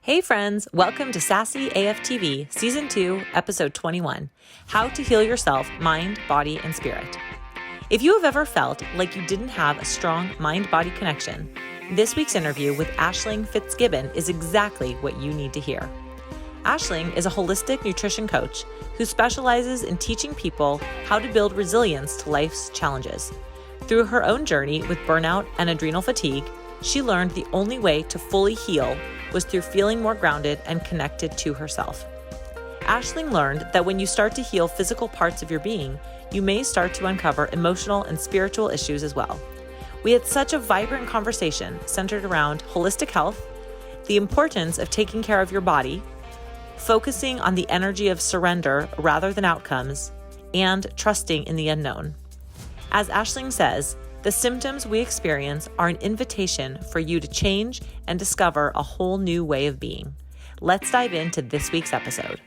Hey friends, welcome to Sassy AFTV Season 2, Episode 21, How to Heal Yourself, Mind, Body, and Spirit. If you have ever felt like you didn't have a strong mind-body connection, this week's interview with Aisling Fitzgibbon is exactly what you need to hear. Aisling is a holistic nutrition coach who specializes in teaching people how to build resilience to life's challenges. Through her own journey with burnout and adrenal fatigue, she learned the only way to fully heal was through feeling more grounded and connected to herself. Aisling learned that when you start to heal physical parts of your being, you may start to uncover emotional and spiritual issues as well. We had such a vibrant conversation centered around holistic health, the importance of taking care of your body, focusing on the energy of surrender rather than outcomes, and trusting in the unknown. As Aisling says, the symptoms we experience are an invitation for you to change and discover a whole new way of being. Let's dive into this week's episode.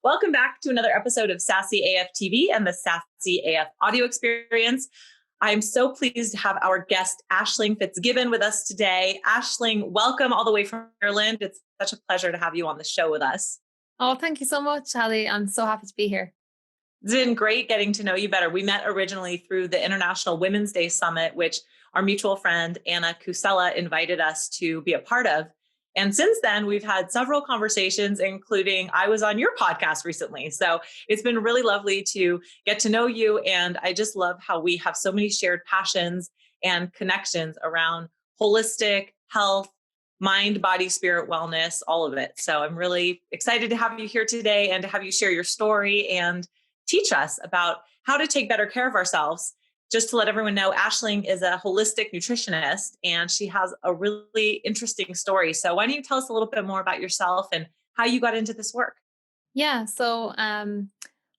Welcome back to another episode of Sassy AF TV and the Sassy AF audio experience. I'm so pleased to have our guest, Aisling Fitzgibbon, with us today. Aisling, welcome all the way from Ireland. It's such a pleasure to have you on the show with us. Oh, thank you so much, Hallie. I'm so happy to be here. It's been great getting to know you better. We met originally through the International Women's Day Summit, which our mutual friend, Anna Kusela, invited us to be a part of. And since then, we've had several conversations, including I was on your podcast recently. So it's been really lovely to get to know you. And I just love how we have so many shared passions and connections around holistic health, mind, body, spirit, wellness, all of it. So I'm really excited to have you here today and to have you share your story and teach us about how to take better care of ourselves. Just to let everyone know, Aisling is a holistic nutritionist and she has a really interesting story. So why don't you tell us a little bit more about yourself and how you got into this work? Yeah. So how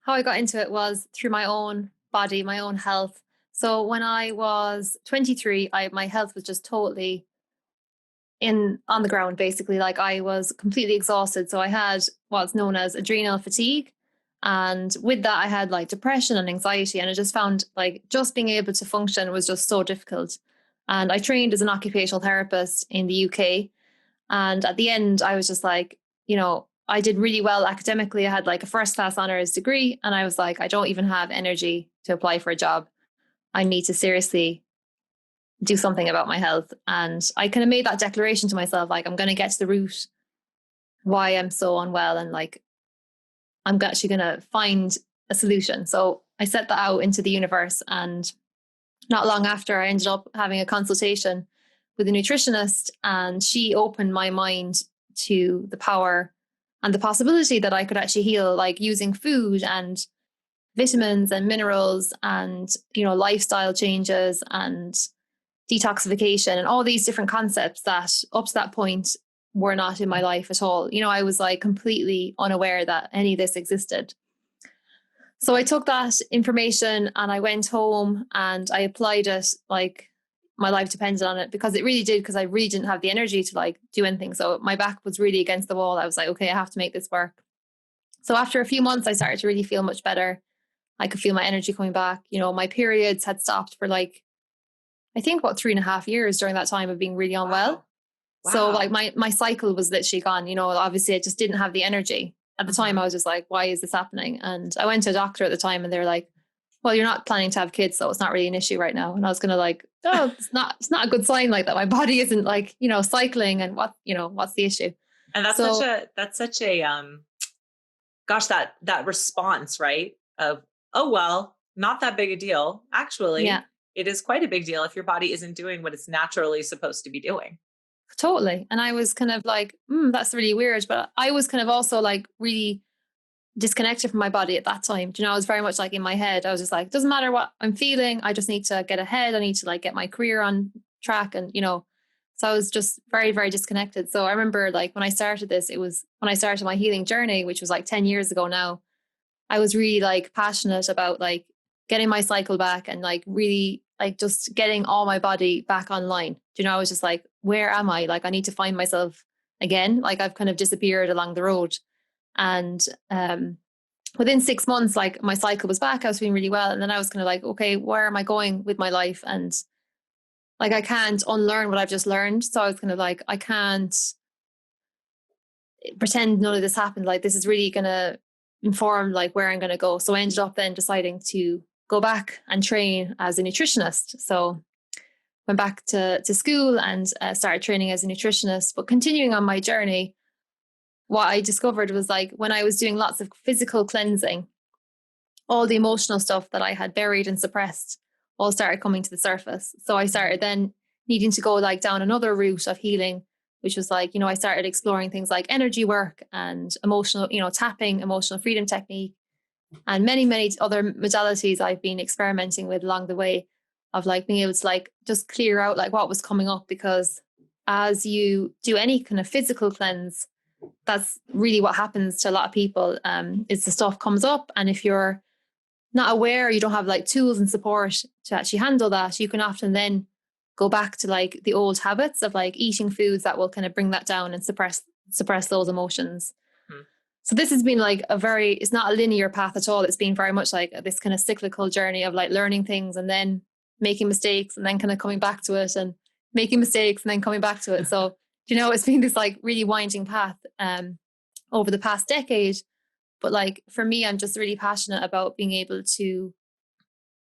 I got into it was through my own body, my own health. So when I was 23, my health was just totally on the ground, basically. Like I was completely exhausted. So I had what's known as adrenal fatigue. And with that, I had like depression and anxiety. And I just found like just being able to function was just so difficult. And I trained as an occupational therapist in the UK. And at the end, I was just like, I did really well academically. I had like a first class honors degree. And I was like, I don't even have energy to apply for a job. I need to seriously do something about my health. And I kind of made that declaration to myself, like, I'm going to get to the root why I'm so unwell. And like, I'm actually going to find a solution. So I set that out into the universe. And not long after, I ended up having a consultation with a nutritionist, and she opened my mind to the power and the possibility that I could actually heal, like using food and vitamins and minerals and, lifestyle changes and detoxification and all these different concepts that up to that point were not in my life at all. I was like completely unaware that any of this existed. So I took that information and I went home and I applied it like my life depended on it, because it really did, because I really didn't have the energy to like do anything. So my back was really against the wall. I was like, okay, I have to make this work. So after a few months, I started to really feel much better. I could feel my energy coming back. My periods had stopped for like, I think about 3.5 years during that time of being really unwell. Wow. So like my cycle was literally gone. Obviously I just didn't have the energy. At the time I was just like, why is this happening? And I went to a doctor at the time and they were like, well, you're not planning to have kids, so it's not really an issue right now. And I was kind of like, oh, it's not a good sign like that. My body isn't like, cycling, and what's the issue? And that's such a gosh, that response, right? Of, oh, well, not that big a deal. Actually, yeah. It is quite a big deal if your body isn't doing what it's naturally supposed to be doing. Totally. And I was kind of like, that's really weird. But I was kind of also like really disconnected from my body at that time. I was very much like in my head. I was just like, doesn't matter what I'm feeling. I just need to get ahead. I need to like get my career on track. And, so I was just very, very disconnected. So I remember like when I started this, it was when I started my healing journey, which was like 10 years ago now. I was really like passionate about like getting my cycle back and like really like just getting all my body back online. I was just like, where am I? Like, I need to find myself again. Like I've kind of disappeared along the road. And within 6 months, like my cycle was back. I was feeling really well. And then I was kind of like, okay, where am I going with my life? And like, I can't unlearn what I've just learned. So I was kind of like, I can't pretend none of this happened. Like, this is really going to inform like where I'm going to go. So I ended up then deciding to go back and train as a nutritionist. So went back to school and started training as a nutritionist. But continuing on my journey, what I discovered was like when I was doing lots of physical cleansing, all the emotional stuff that I had buried and suppressed all started coming to the surface. So I started then needing to go like down another route of healing, which was like, I started exploring things like energy work and emotional, tapping, emotional freedom technique, and many, many other modalities I've been experimenting with along the way of like being able to like just clear out like what was coming up. Because as you do any kind of physical cleanse, that's really what happens to a lot of people, is the stuff comes up. And if you're not aware, you don't have like tools and support to actually handle that, you can often then go back to like the old habits of like eating foods that will kind of bring that down and suppress those emotions. So this has been like it's not a linear path at all. It's been very much like this kind of cyclical journey of like learning things and then making mistakes and then kind of coming back to it and making mistakes and then coming back to it. So, it's been this like really winding path over the past decade. But like for me, I'm just really passionate about being able to,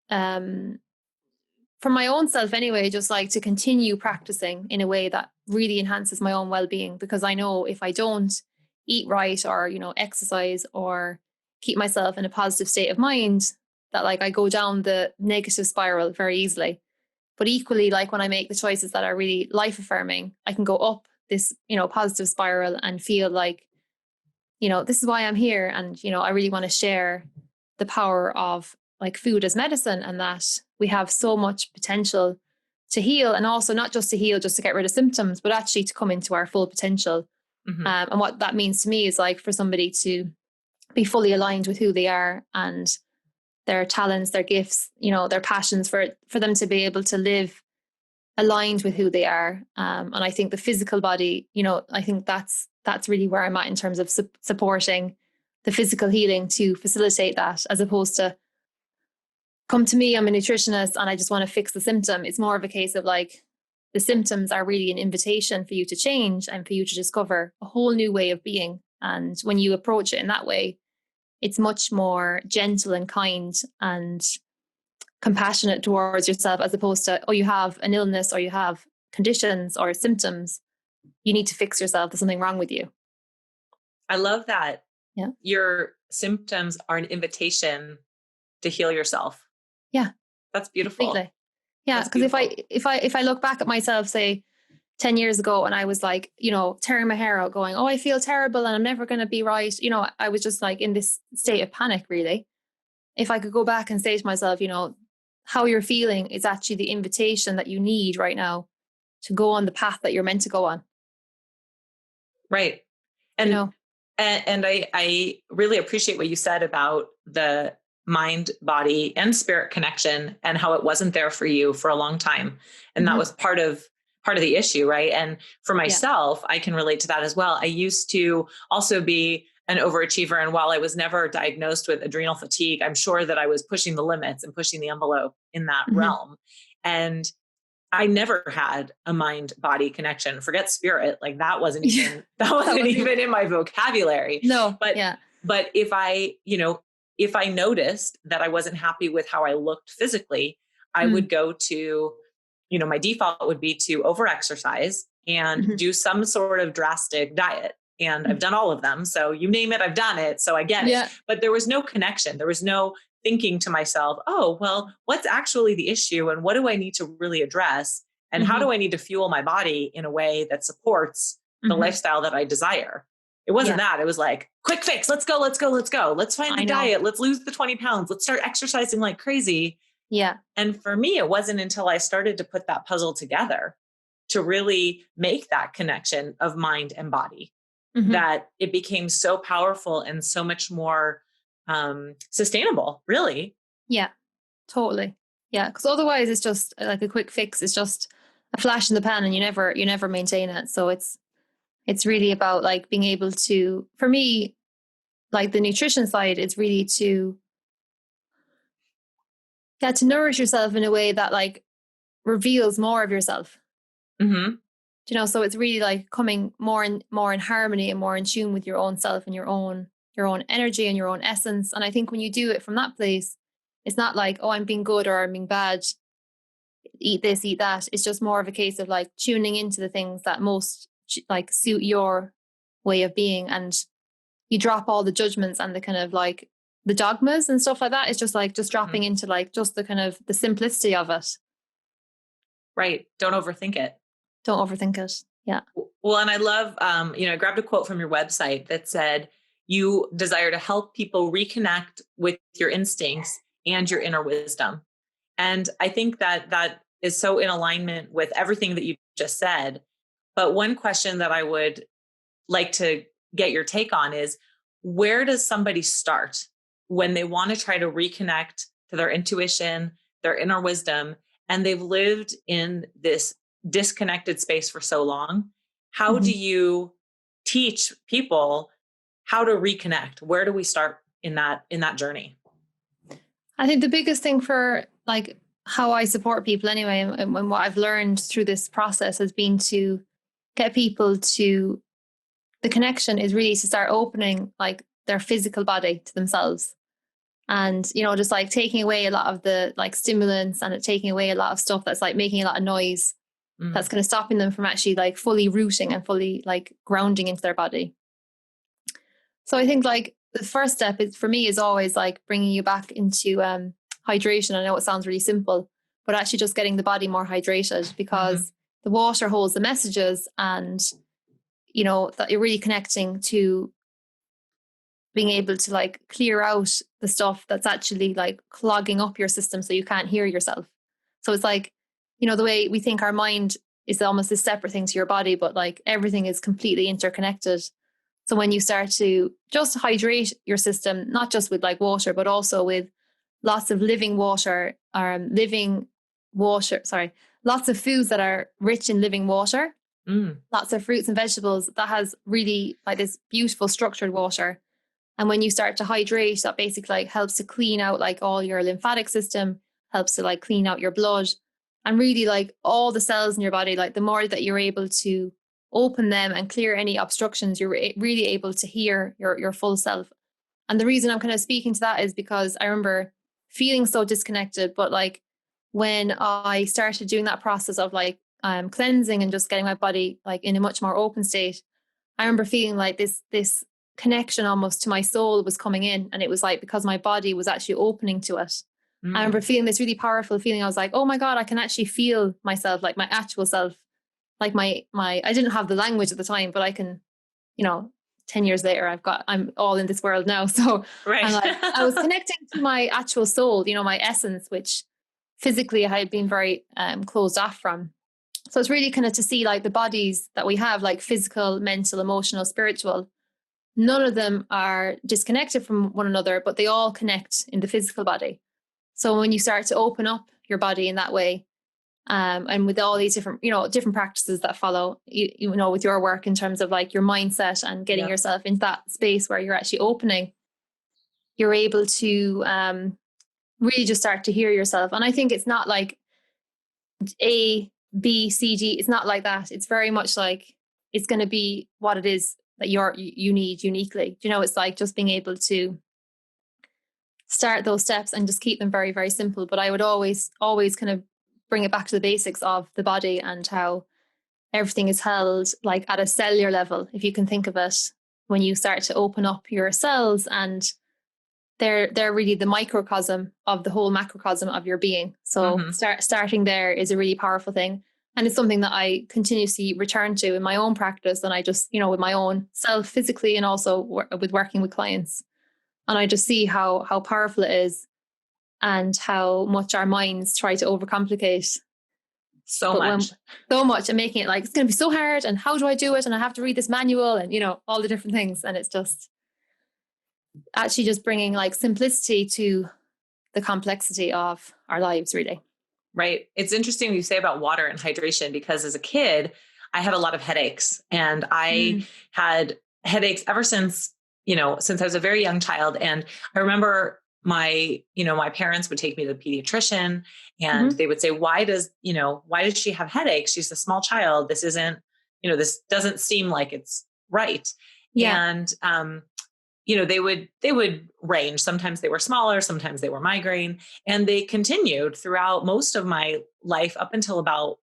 for my own self anyway, just like to continue practicing in a way that really enhances my own well-being. Because I know if I don't eat right or, exercise or keep myself in a positive state of mind, that like I go down the negative spiral very easily. But equally, like when I make the choices that are really life affirming, I can go up this, positive spiral and feel like, this is why I'm here. And, I really want to share the power of like food as medicine, and that we have so much potential to heal, and also not just to heal, just to get rid of symptoms, but actually to come into our full potential. And what that means to me is like for somebody to be fully aligned with who they are and their talents, their gifts, their passions, for them to be able to live aligned with who they are. And I think the physical body, I think that's really where I'm at in terms of supporting the physical healing to facilitate that, as opposed to come to me, I'm a nutritionist and I just want to fix the symptom. It's more of a case of like the symptoms are really an invitation for you to change and for you to discover a whole new way of being. And when you approach it in that way, it's much more gentle and kind and compassionate towards yourself, as opposed to, you have an illness or you have conditions or symptoms. You need to fix yourself. There's something wrong with you. I love that. Yeah. Your symptoms are an invitation to heal yourself. Yeah. That's beautiful. Completely. Yeah. Because if I look back at myself, say 10 years ago, and I was like, tearing my hair out going, I feel terrible and I'm never going to be right. I was just like in this state of panic, really. If I could go back and say to myself, how you're feeling is actually the invitation that you need right now to go on the path that you're meant to go on. Right. And, and I really appreciate what you said about the mind, body, and spirit connection, and how it wasn't there for you for a long time. And that was part of the issue. Right. And for myself, I can relate to that as well. I used to also be an overachiever. And while I was never diagnosed with adrenal fatigue, I'm sure that I was pushing the limits and pushing the envelope in that realm. And I never had a mind body connection. Forget spirit. Like that wasn't even, even in my vocabulary. No. But if I noticed that I wasn't happy with how I looked physically, I would go to, my default would be to overexercise and do some sort of drastic diet. And I've done all of them. So you name it, I've done it. So I get it. But there was no connection. There was no thinking to myself, what's actually the issue? And what do I need to really address? And how do I need to fuel my body in a way that supports the lifestyle that I desire? It wasn't that. It was like, quick fix. Let's go. Let's find the diet. Let's lose the 20 pounds. Let's start exercising like crazy. Yeah. And for me, it wasn't until I started to put that puzzle together to really make that connection of mind and body that it became so powerful and so much more sustainable, really. Yeah, totally. Yeah. Because otherwise it's just like a quick fix. It's just a flash in the pan and you never maintain it. So it's really about like being able to, for me, like the nutrition side, it's really to nourish yourself in a way that like reveals more of yourself. So it's really like coming more in harmony and more in tune with your own self and your own energy and your own essence. And I think when you do it from that place, it's not like, oh, I'm being good or I'm being bad, eat this, eat that. It's just more of a case of like tuning into the things that most like suit your way of being, and you drop all the judgments and the kind of like the dogmas and stuff like that. It's just like just dropping into like just the kind of the simplicity of it. Right. Don't overthink it. Don't overthink it. Yeah. Well, and I love, I grabbed a quote from your website that said, you desire to help people reconnect with your instincts and your inner wisdom. And I think that that is so in alignment with everything that you just said. But one question that I would like to get your take on is, where does somebody start when they want to try to reconnect to their intuition, their inner wisdom, and they've lived in this disconnected space for so long? How do you teach people how to reconnect? Where do we start in that journey? I think the biggest thing for like how I support people anyway, and what I've learned through this process has been to get people to, the connection is really to start opening like their physical body to themselves. And, just like taking away a lot of the like stimulants and taking away a lot of stuff that's like making a lot of noise, that's kind of stopping them from actually like fully rooting and fully like grounding into their body. So I think like the first step is for me is always like bringing you back into hydration. I know it sounds really simple, but actually just getting the body more hydrated, because the water holds the messages, and that you're really connecting to being able to like clear out the stuff that's actually like clogging up your system so you can't hear yourself. So it's like, the way we think our mind is almost a separate thing to your body, but like everything is completely interconnected. So when you start to just hydrate your system, not just with like water, but also with lots of lots of foods that are rich in living water, lots of fruits and vegetables that has really like this beautiful structured water. And when you start to hydrate, that basically like helps to clean out like all your lymphatic system, helps to like clean out your blood, and really like all the cells in your body, like the more that you're able to open them and clear any obstructions, you're really able to hear your full self. And the reason I'm kind of speaking to that is because I remember feeling so disconnected, but like when I started doing that process of like cleansing and just getting my body like in a much more open state, I remember feeling like this connection almost to my soul was coming in, and it was like because my body was actually opening to it. I remember feeling this really powerful feeling. I was like, oh my God, I can actually feel myself, like my actual self, like my I didn't have the language at the time, but I can, 10 years later, I'm all in this world now. So right. I was connecting to my actual soul, my essence, which physically I had been very closed off from. So it's really kind of to see like the bodies that we have, like physical, mental, emotional, spiritual. None of them are disconnected from one another, but they all connect in the physical body. So when you start to open up your body in that way, and with all these different, different practices that follow, with your work in terms of like your mindset and getting yourself into that space where you're actually opening, you're able to really just start to hear yourself. And I think it's not like A, B, C, D. It's not like that. It's very much like it's going to be what it is that you need uniquely. It's like just being able to start those steps and just keep them very, very simple. But I would always kind of bring it back to the basics of the body and how everything is held like at a cellular level. If you can think of it, when you start to open up your cells, and they're really the microcosm of the whole macrocosm of your being. So starting there is a really powerful thing. And it's something that I continuously return to in my own practice. And I just, with my own self physically, and also with working with clients. And I just see how powerful it is, and how much our minds try to overcomplicate so much, and making it like, it's going to be so hard. And how do I do it? And I have to read this manual and, all the different things. And it's just actually just bringing like simplicity to the complexity of our lives, really. Right. It's interesting what you say about water and hydration, because as a kid, I had a lot of headaches, and I had headaches ever since I was a very young child. And I remember my parents would take me to the pediatrician, and they would say, why does she have headaches? She's a small child. This isn't this doesn't seem like it's right. Yeah. And, they would range. Sometimes they were smaller, sometimes they were migraine, and they continued throughout most of my life up until about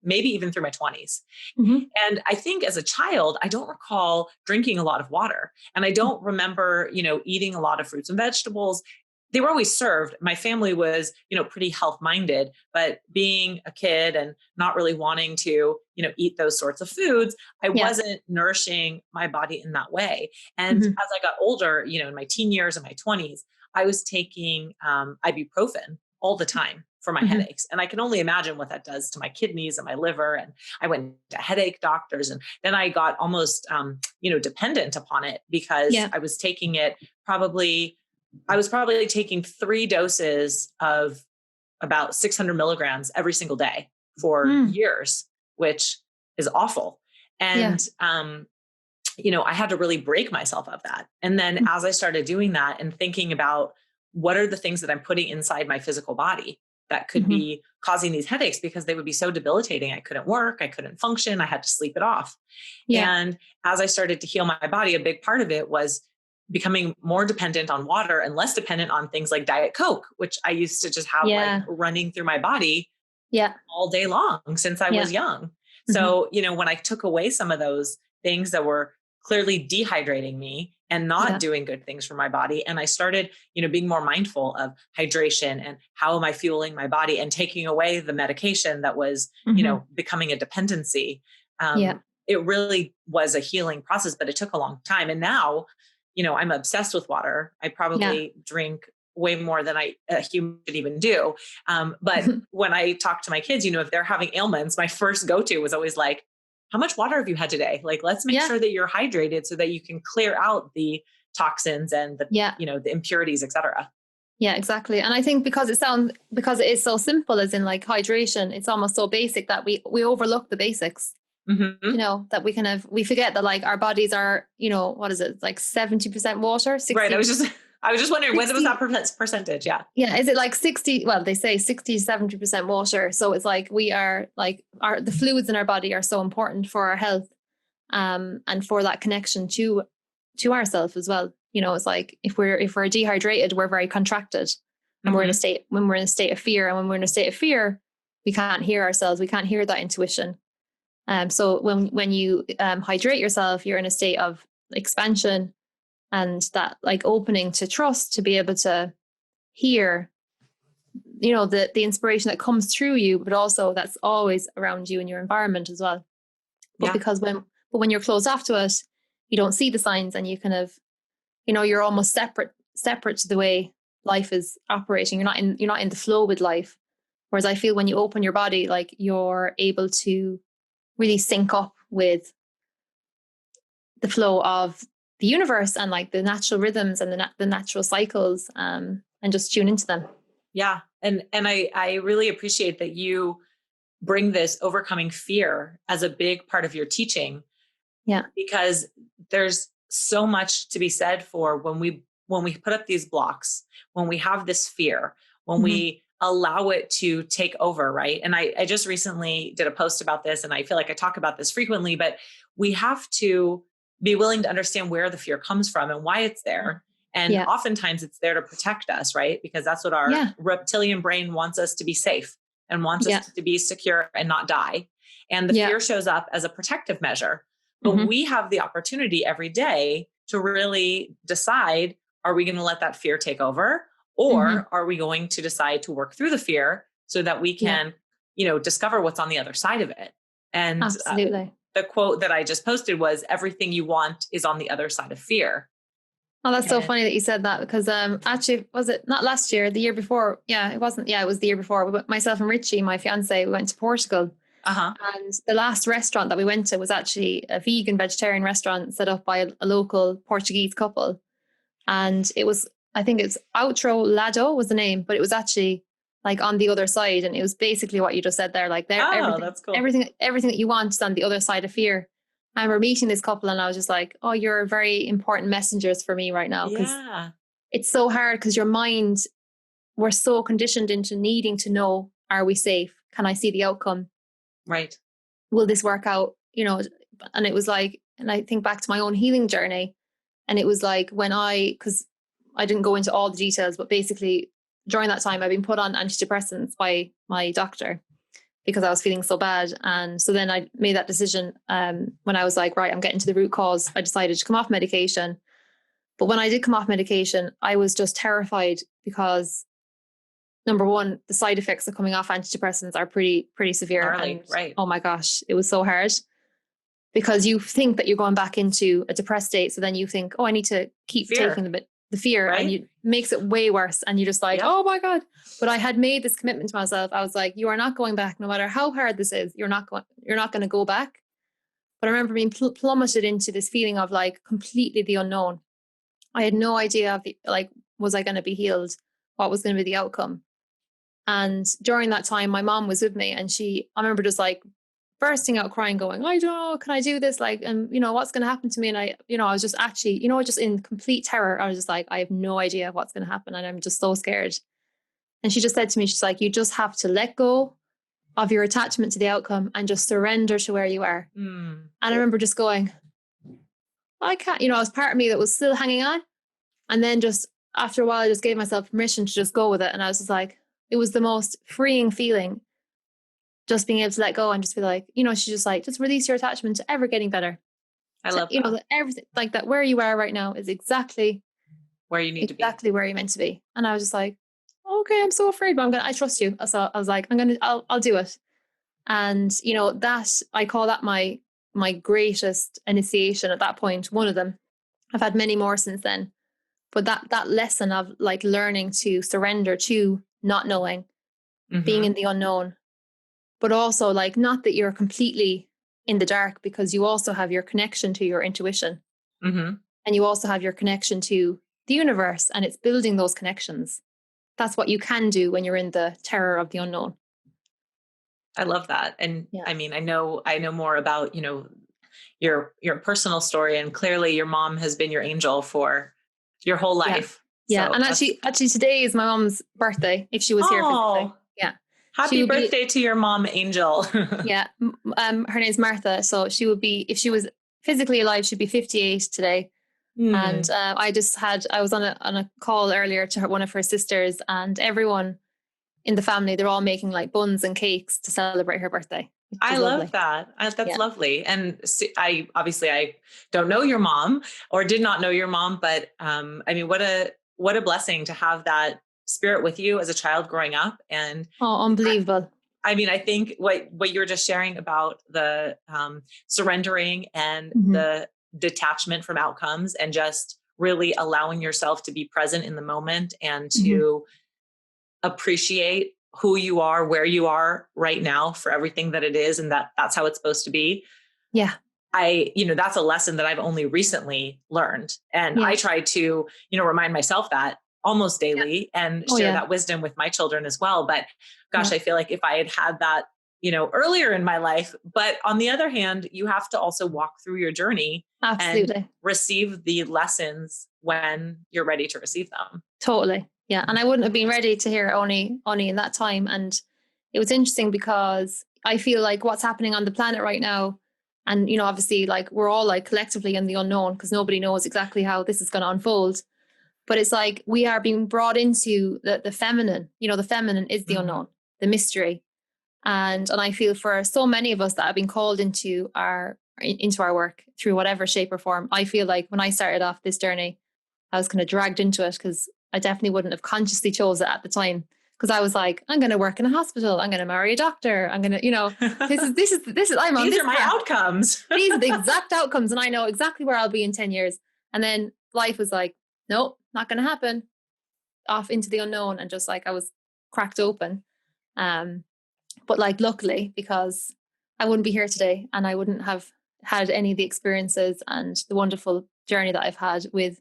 maybe even through my 20s. Mm-hmm. And I think as a child, I don't recall drinking a lot of water, and I don't remember, eating a lot of fruits and vegetables. They were always served. My family was, pretty health minded, but being a kid and not really wanting to, eat those sorts of foods, I wasn't nourishing my body in that way. And Mm-hmm. as I got older, in my teen years and my 20s, I was taking ibuprofen all the time for my Mm-hmm. headaches. And I can only imagine what that does to my kidneys and my liver. And I went to headache doctors, and then I got almost, dependent upon it because I was taking it I was probably taking 3 doses of about 600 milligrams every single day for years, which is awful. And, I had to really break myself of that. And then as I started doing that and thinking about what are the things that I'm putting inside my physical body that could be causing these headaches, because they would be so debilitating. I couldn't work. I couldn't function. I had to sleep it off. And as I started to heal my body, a big part of it was becoming more dependent on water and less dependent on things like Diet Coke, which I used to just have like running through my body all day long since I was young. So, when I took away some of those things that were clearly dehydrating me and not doing good things for my body, and I started, being more mindful of hydration and how am I fueling my body, and taking away the medication that was, becoming a dependency. It really was a healing process, but it took a long time. And now, I'm obsessed with water. I probably drink way more than a human should even do. But when I talk to my kids, if they're having ailments, my first go-to was always like, how much water have you had today? Like, let's make sure that you're hydrated so that you can clear out the toxins and the, the impurities, et cetera. Yeah, exactly. And I think because it is so simple, as in like hydration, it's almost so basic that we overlook the basics. Mm-hmm. That we forget that like our bodies are, what is it? Like 70% water, 60. Right. I was just wondering 60, when was that percentage? Yeah. Yeah. Is it like 60? Well, they say 60, 70% water. So it's like we are like the fluids in our body are so important for our health, and for that connection to ourselves as well. It's like if we're dehydrated, we're very contracted, and we're in a state of fear. And when we're in a state of fear, we can't hear ourselves. We can't hear that intuition. So when you hydrate yourself, you're in a state of expansion and that like opening to trust, to be able to hear, the inspiration that comes through you, but also that's always around you in your environment as well. But because when you're closed off to it, you don't see the signs, and you kind of, you're almost separate to the way life is operating. You're not in the flow with life. Whereas I feel when you open your body, like you're able to really sync up with the flow of the universe and like the natural rhythms and the natural cycles, and just tune into them. Yeah. And I really appreciate that you bring this overcoming fear as a big part of your teaching. Yeah. Because there's so much to be said for when we put up these blocks, when we have this fear, when we allow it to take over, right? And I just recently did a post about this, and I feel like I talk about this frequently, but we have to be willing to understand where the fear comes from and why it's there. And oftentimes it's there to protect us, right? Because that's what our reptilian brain wants us to be safe and wants us to be secure and not die. And the fear shows up as a protective measure. But we have the opportunity every day to really decide, are we going to let that fear take over? Or are we going to decide to work through the fear so that we can, discover what's on the other side of it? And absolutely. The quote that I just posted was, everything you want is on the other side of fear. Oh, that's so funny that you said that, because actually, was it not last year, the year before? Yeah, it wasn't. Yeah, it was the year before. Myself and Richie, my fiance, we went to Portugal. And the last restaurant that we went to was actually a vegan vegetarian restaurant set up by a local Portuguese couple. And it was, I think it's Outro Lado was the name, but it was actually like on the other side. And it was basically what you just said there. Like that's cool. Everything that you want is on the other side of fear. And we're meeting this couple, and I was just like, oh, you're very important messengers for me right now. Because it's so hard, because your mind, we're so conditioned into needing to know, are we safe? Can I see the outcome? Right. will this work out? And it was like, and I think back to my own healing journey, and it was like because I didn't go into all the details, but basically during that time I've been put on antidepressants by my doctor because I was feeling so bad. And so then I made that decision when I was like, right, I'm getting to the root cause. I decided to come off medication. But when I did come off medication, I was just terrified because, number one, the side effects of coming off antidepressants are pretty severe. Gnarly, and right. Oh my gosh, it was so hard because you think that you're going back into a depressed state. So then you think, oh, I need to keep taking the fear, right? And it makes it way worse. And you're just like, oh my God. But I had made this commitment to myself. I was like, you are not going back, no matter how hard this is. You're not going to go back. But I remember being plummeted into this feeling of like completely the unknown. I had no idea of was I going to be healed? What was going to be the outcome? And during that time, my mom was with me, and I remember just like bursting out crying, going, I don't know, can I do this? And what's going to happen to me? And I was just actually, just in complete terror. I was just like, I have no idea what's going to happen. And I'm just so scared. And she just said to me, she's like, you just have to let go of your attachment to the outcome and just surrender to where you are. And I remember just going, I can't, it was part of me that was still hanging on. And then just after a while, I just gave myself permission to just go with it. And I was just like, it was the most freeing feeling, just being able to let go and just be like, she's just like, just release your attachment to ever getting better. I love that. That everything like that, where you are right now is exactly where you need to be. Exactly where you're meant to be. And I was just like, okay, I'm so afraid, but I trust you. So I was like, I'll do it. And, that I call that my greatest initiation at that point, one of them. I've had many more since then. But that lesson of like learning to surrender to not knowing, being in the unknown, but also like not that you're completely in the dark, because you also have your connection to your intuition. And you also have your connection to the universe, and it's building those connections. That's what you can do when you're in the terror of the unknown. I love that. And I mean, I know more about, your personal story, and clearly your mom has been your angel for your whole life. Yeah. So and actually today is my mom's birthday, if she was here physically. Yeah. Happy birthday to your mom, Angel. Yeah. Her name's Martha. So she would be, if she was physically alive, she'd be 58 today. And I was on a call earlier to one of her sisters, and everyone in the family, they're all making like buns and cakes to celebrate her birthday. I love that. That's lovely. And I don't know your mom, or did not know your mom, but I mean, what a blessing to have that spirit with you as a child growing up. And unbelievable. I mean, I think what you were just sharing about the surrendering and the detachment from outcomes, and just really allowing yourself to be present in the moment and to appreciate who you are, where you are right now for everything that it is. And that's how it's supposed to be. Yeah. That's a lesson that I've only recently learned. And I try to, remind myself that almost daily and share that wisdom with my children as well. But gosh, I feel like if I had that, earlier in my life, but on the other hand, you have to also walk through your journey and receive the lessons when you're ready to receive them. Totally. Yeah. And I wouldn't have been ready to hear it only in that time. And it was interesting because I feel like what's happening on the planet right now, and, obviously like we're all like collectively in the unknown, because nobody knows exactly how this is going to unfold. But it's like we are being brought into the feminine. The feminine is the unknown, the mystery. And I feel for so many of us that have been called into our work through whatever shape or form, I feel like when I started off this journey, I was kind of dragged into it, because I definitely wouldn't have consciously chose it at the time. Because I was like, I'm going to work in a hospital. I'm going to marry a doctor. I'm going to, this is, I'm on this. These are my outcomes. These are the exact outcomes. And I know exactly where I'll be in 10 years. And then life was like, nope, not going to happen. Off into the unknown. And just like, I was cracked open. But like, luckily, because I wouldn't be here today, and I wouldn't have had any of the experiences and the wonderful journey that I've had with,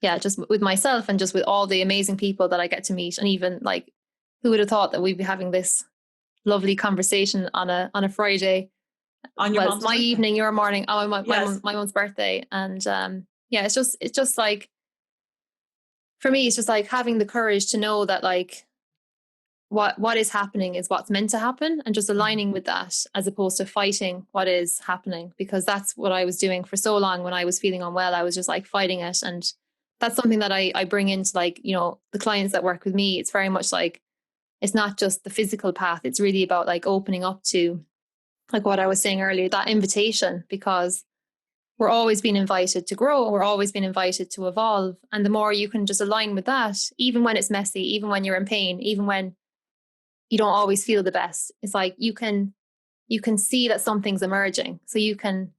just with myself, and just with all the amazing people that I get to meet. And even like, who would have thought that we'd be having this lovely conversation on a Friday, on your mom's my birthday. Evening, your morning, my mom's birthday. And it's just like, for me, it's just like having the courage to know that like what is happening is what's meant to happen, and just aligning with that as opposed to fighting what is happening, because that's what I was doing for so long. When I was feeling unwell, I was just like fighting it. And that's something that I bring into, like, you know, the clients that work with me. It's very much like, it's not just the physical path. It's really about like opening up to, like what I was saying earlier, that invitation, because we're always being invited to grow. We're always being invited to evolve. And the more you can just align with that, even when it's messy, even when you're in pain, even when you don't always feel the best, it's like you can see that something's emerging. So you can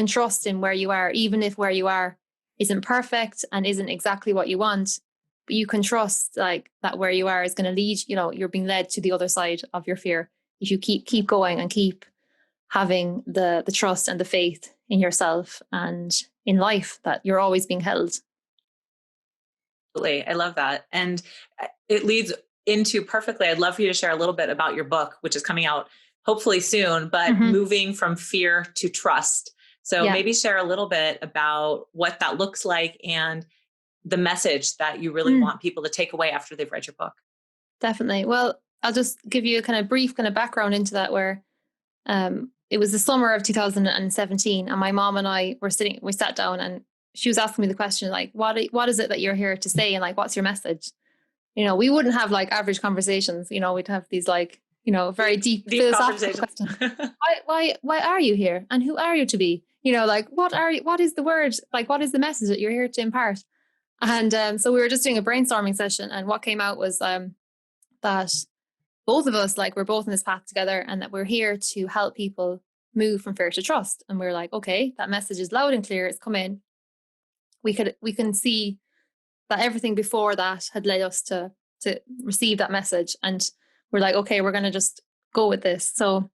trust in where you are, even if where you are isn't perfect and isn't exactly what you want. But you can trust like that where you are is going to lead, you know, you're being led to the other side of your fear if you keep going and keep having the trust and the faith in yourself and in life, that you're always being held. Absolutely. I love that. And it leads into perfectly. I'd love for you to share a little bit about your book, which is coming out hopefully soon, but moving from fear to trust. So maybe share a little bit about what that looks like and the message that you really want people to take away after they've read your book. Definitely. Well, I'll just give you a kind of brief kind of background into that, where it was the summer of 2017, and my mom and I we sat down, and she was asking me the question, like, what is it that you're here to say? And like, what's your message? You know, we wouldn't have like average conversations, you know, we'd have these like, you know, very deep philosophical questions. Why are you here? And who are you to be? You know, like, what is the word? Like, what is the message that you're here to impart? And so we were just doing a brainstorming session, and what came out was that both of us, like, we're both in this path together, and that we're here to help people move from fear to trust. And we're like, okay, that message is loud and clear. It's come in. We can see that everything before that had led us to receive that message. And we're like, okay, we're going to just go with this. So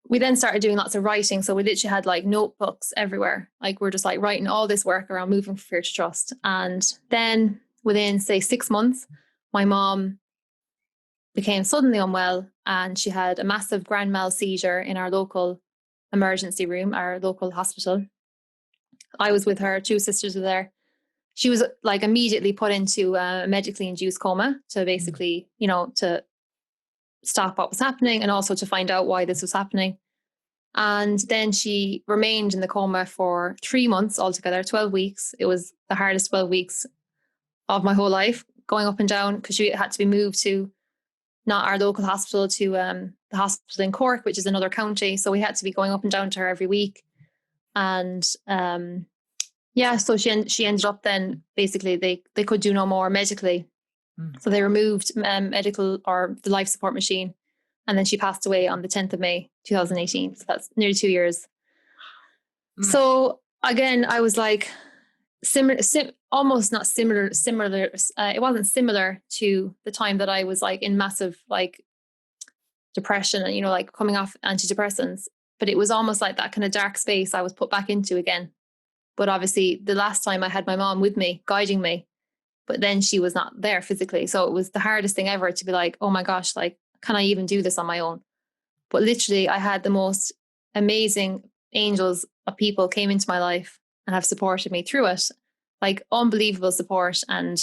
we then started doing lots of writing. So we literally had like notebooks everywhere. Like, we're just like writing all this work around moving from fear to trust. And then within, say, 6 months, my mom became suddenly unwell, and she had a massive grand mal seizure in our local emergency room, our local hospital. I was with her, 2 sisters were there. She was like immediately put into a medically induced coma to basically, you know, to stop what was happening, and also to find out why this was happening. And then she remained in the coma for 3 months altogether, 12 weeks. It was the hardest 12 weeks of my whole life, going up and down, because she had to be moved to not our local hospital, to the hospital in Cork, which is another county. So we had to be going up and down to her every week. And so she ended up then, basically they could do no more medically. So they removed medical, or the life support machine. And then she passed away on the 10th of May, 2018. So that's nearly 2 years. So again, I was like, almost not similar. It wasn't similar to the time that I was like in massive like depression and, you know, like coming off antidepressants, but it was almost like that kind of dark space I was put back into again. But obviously the last time I had my mom with me, guiding me, but then she was not there physically. So it was the hardest thing ever to be like, oh my gosh, like, can I even do this on my own? But literally I had the most amazing angels of people came into my life and have supported me through it, like unbelievable support. And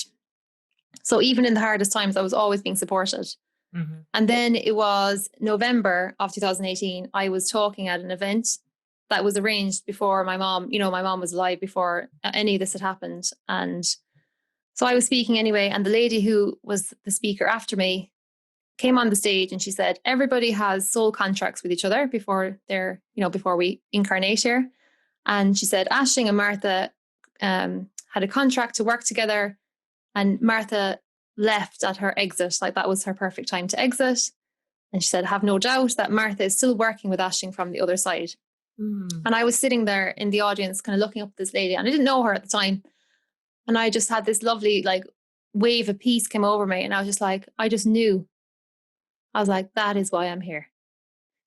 so even in the hardest times, I was always being supported. And then it was November of 2018. I was talking at an event that was arranged before my mom, you know, my mom was alive before any of this had happened. And so I was speaking anyway. And the lady who was the speaker after me came on the stage, and she said, everybody has soul contracts with each other before before we incarnate here. And she said, Aisling and Martha had a contract to work together, and Martha left at her exit. Like, that was her perfect time to exit. And she said, have no doubt that Martha is still working with Aisling from the other side. And I was sitting there in the audience kind of looking up at this lady, and I didn't know her at the time. And I just had this lovely like wave of peace came over me. And I was just like, I just knew. I was like, that is why I'm here.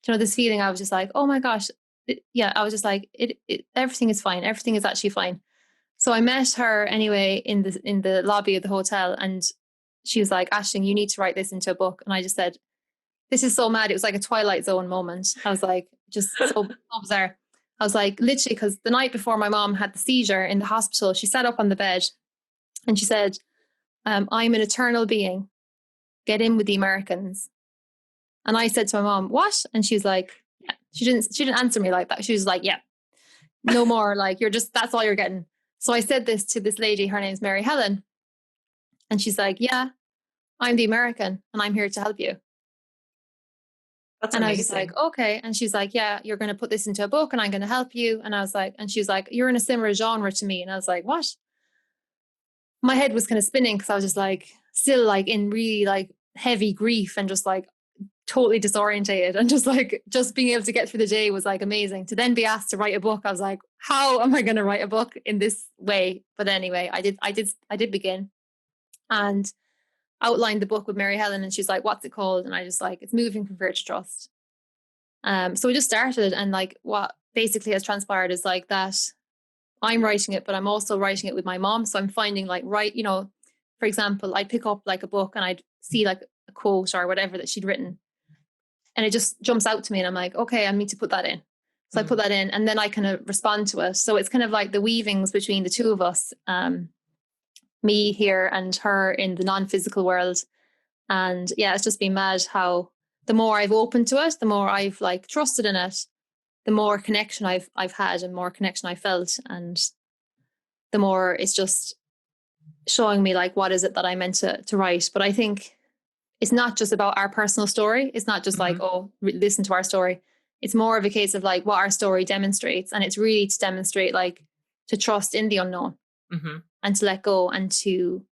You know, this feeling, I was just like, oh my gosh. I was just like, everything is fine. Everything is actually fine. So I met her anyway in the lobby of the hotel, and she was like, Aisling, you need to write this into a book. And I just said, this is so mad. It was like a Twilight Zone moment. I was like, just so bizarre. I was like, literally, because the night before my mom had the seizure in the hospital, she sat up on the bed and she said, I'm an eternal being. get in with the Americans. And I said to my mom, what? And she's like, yeah. She didn't answer me like that. She was like, yeah, no more. Like, that's all you're getting. So I said this to this lady, her name's Mary Helen. And she's like, yeah, I'm the American and I'm here to help you. That's and amazing. I was like, okay. And she's like, yeah, you're going to put this into a book and I'm going to help you. And I was like, and she's like, you're in a similar genre to me. And I was like, what? My head was kind of spinning because I was just like, still like in really like heavy grief and just like totally disorientated, and just being able to get through the day was like amazing. To then be asked to write a book, I was like, how am I going to write a book in this way? But anyway, I did begin and outlined the book with Mary Helen, and she's like, what's it called? And I just like, it's Moving from Fear to Trust. So we just started, and like what basically has transpired is like that I'm writing it, but I'm also writing it with my mom. So I'm finding like, for example, I'd pick up like a book and I'd see like a quote or whatever that she'd written, and it just jumps out to me and I'm like, okay, I need to put that in. So I put that in and then I kind of respond to it. So it's kind of like the weavings between the two of us, me here and her in the non-physical world. And yeah, it's just been mad how the more I've opened to it, the more I've like trusted in it, the more connection I've had and more connection I felt. And the more it's just showing me like, what is it that I meant to write? But I think it's not just about our personal story. It's not just like, oh, listen to our story. It's more of a case of like what our story demonstrates. And it's really to demonstrate like to trust in the unknown and to let go and to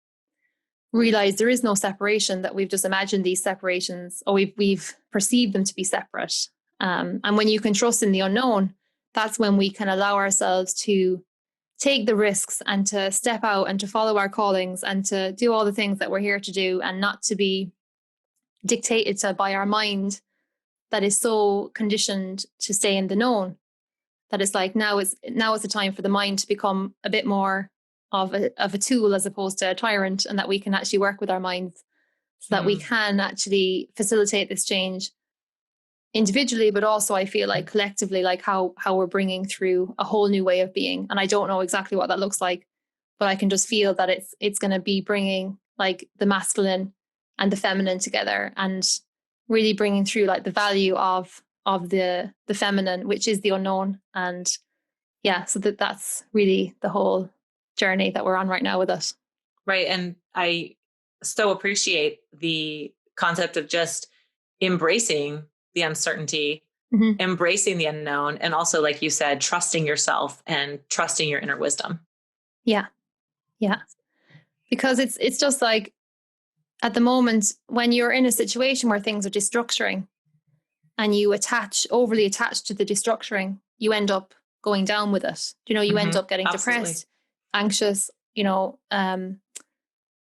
realize there is no separation, that we've just imagined these separations, or we've perceived them to be separate. And when you can trust in the unknown, that's when we can allow ourselves to take the risks and to step out and to follow our callings and to do all the things that we're here to do, and not to be dictated to by our mind that is so conditioned to stay in the known. That it's like now is the time for the mind to become a bit more of a tool as opposed to a tyrant, and that we can actually work with our minds so that we can actually facilitate this change individually, but also I feel like collectively, like how we're bringing through a whole new way of being. And I don't know exactly what that looks like, but I can just feel that it's going to be bringing like the masculine and the feminine together, and really bringing through like the value of the feminine, which is the unknown. And yeah, so that's really the whole journey that we're on right now with it. Right. And I so appreciate the concept of just embracing the uncertainty, embracing the unknown, and also, like you said, trusting yourself and trusting your inner wisdom. Yeah. Yeah. Because it's just like, at the moment, when you're in a situation where things are destructuring and you overly attach to the destructuring, you end up going down with it. You end up getting depressed, anxious,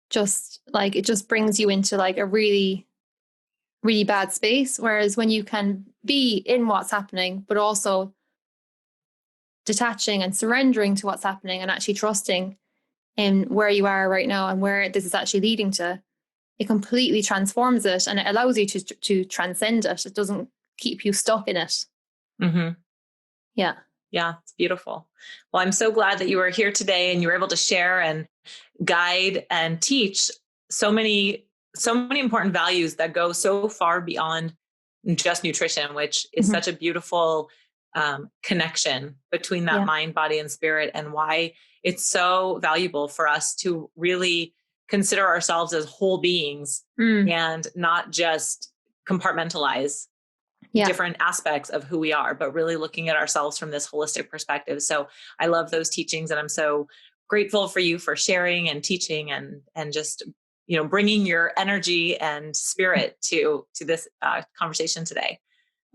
just like, it just brings you into like a really, really bad space. Whereas when you can be in what's happening, but also detaching and surrendering to what's happening and actually trusting in where you are right now and where this is actually leading to, it completely transforms it, and it allows you to transcend it. It doesn't keep you stuck in it. Yeah. Yeah, it's beautiful. Well, I'm so glad that you were here today and you were able to share and guide and teach so many important values that go so far beyond just nutrition, which is such a beautiful connection between that mind, body, and spirit, and why it's so valuable for us to really consider ourselves as whole beings and not just compartmentalize different aspects of who we are, but really looking at ourselves from this holistic perspective. So I love those teachings, and I'm so grateful for you for sharing and teaching and just, bringing your energy and spirit to this conversation today.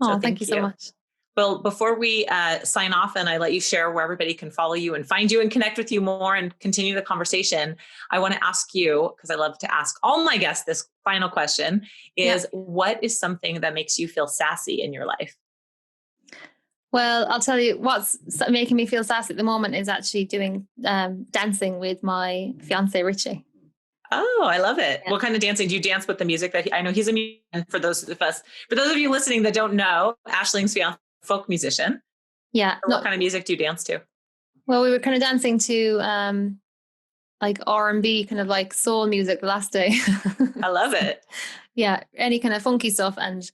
So thank you so much. Well, before we sign off and I let you share where everybody can follow you and find you and connect with you more and continue the conversation, I want to ask you, because I love to ask all my guests this final question, is what is something that makes you feel sassy in your life? Well, I'll tell you what's making me feel sassy at the moment is actually doing dancing with my fiance, Richie. Oh, I love it. Yeah. What kind of dancing? Do you dance with the music that I know he's a musician? For those of you listening that don't know, Aisling's fiance, folk musician. Yeah. What kind of music do you dance to? Well, we were kind of dancing to like R&B kind of like soul music the last day. I love it. Yeah, any kind of funky stuff. And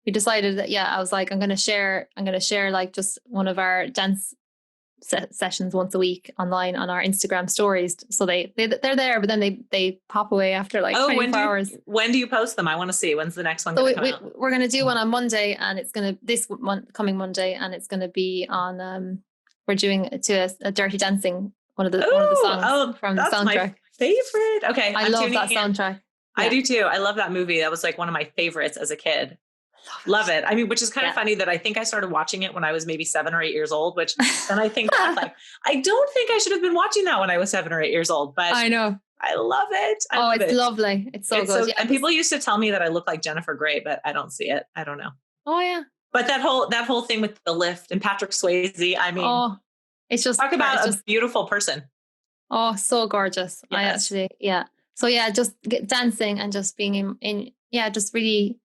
we decided that, I was like, I'm going to share like just one of our dance sessions once a week online on our Instagram stories. So they're there, but then they pop away after like 24 hours. When do you post them? I want to see. When's the next one? So we're going to do one on Monday, and it's going to coming Monday, and it's going to be on, we're doing to a Dirty Dancing, one of the songs from the soundtrack. My favorite. Okay. I love that soundtrack. Yeah. I do too. I love that movie. That was like one of my favorites as a kid. Love it. I mean, which is kind of funny that I think I started watching it when I was maybe 7 or 8 years old, which then I think like, I don't think I should have been watching that when I was 7 or 8 years old, but I know. I love it. It's lovely. It's so good. And people used to tell me that I look like Jennifer Grey, but I don't see it. I don't know. Oh yeah. But that whole thing with the lift and Patrick Swayze, I mean, it's just talk about a beautiful person. Oh, so gorgeous. Yes. So just dancing and just being in just really,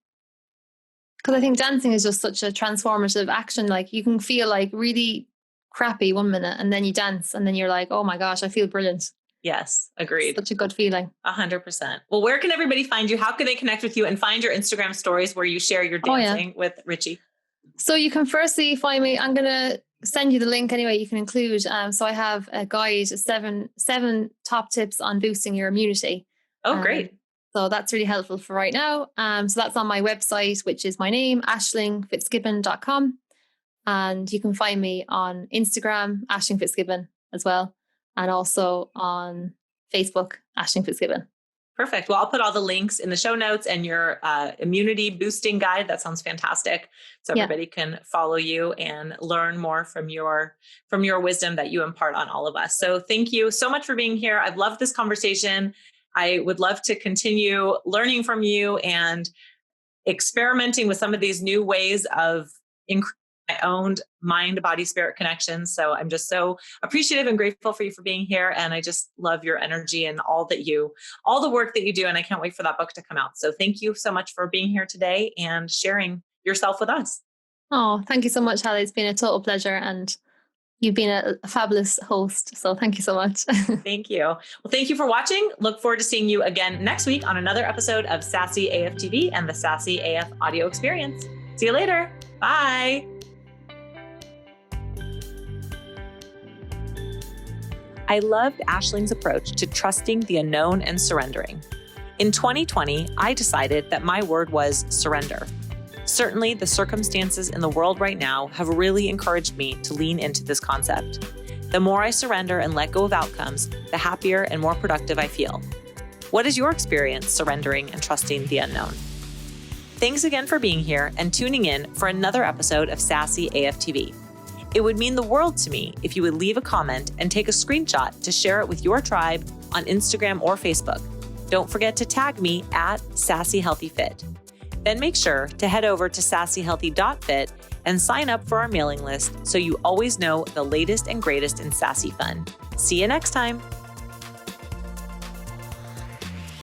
because I think dancing is just such a transformative action. Like you can feel like really crappy 1 minute, and then you dance, and then you're like, oh my gosh, I feel brilliant. Yes, agreed. Such a good feeling. 100%. Well, where can everybody find you? How can they connect with you and find your Instagram stories where you share your dancing with Richie? So you can firstly find me. I'm going to send you the link anyway. You can include. So I have a guide, seven top tips on boosting your immunity. Oh, great. So that's really helpful for right now. So that's on my website, which is my name, aislingfitzgibbon.com. And you can find me on Instagram, Aisling Fitzgibbon as well. And also on Facebook, Aisling Fitzgibbon. Perfect. Well, I'll put all the links in the show notes and your immunity boosting guide. That sounds fantastic. So everybody can follow you and learn more from your wisdom that you impart on all of us. So thank you so much for being here. I've loved this conversation. I would love to continue learning from you and experimenting with some of these new ways of increasing my own mind, body, spirit connections. So I'm just so appreciative and grateful for you for being here. And I just love your energy and all the work that you do. And I can't wait for that book to come out. So thank you so much for being here today and sharing yourself with us. Oh, thank you so much, Hallie. It's been a total pleasure. And you've been a fabulous host. So thank you so much. Thank you. Well, thank you for watching. Look forward to seeing you again next week on another episode of Sassy AF TV and the Sassy AF audio experience. See you later. Bye. I loved Aisling's approach to trusting the unknown and surrendering. In 2020, I decided that my word was surrender. Certainly, the circumstances in the world right now have really encouraged me to lean into this concept. The more I surrender and let go of outcomes, the happier and more productive I feel. What is your experience surrendering and trusting the unknown? Thanks again for being here and tuning in for another episode of Sassy AF TV. It would mean the world to me if you would leave a comment and take a screenshot to share it with your tribe on Instagram or Facebook. Don't forget to tag me at Sassy Healthy Fit. Then make sure to head over to sassyhealthy.fit and sign up for our mailing list so you always know the latest and greatest in sassy fun. See you next time.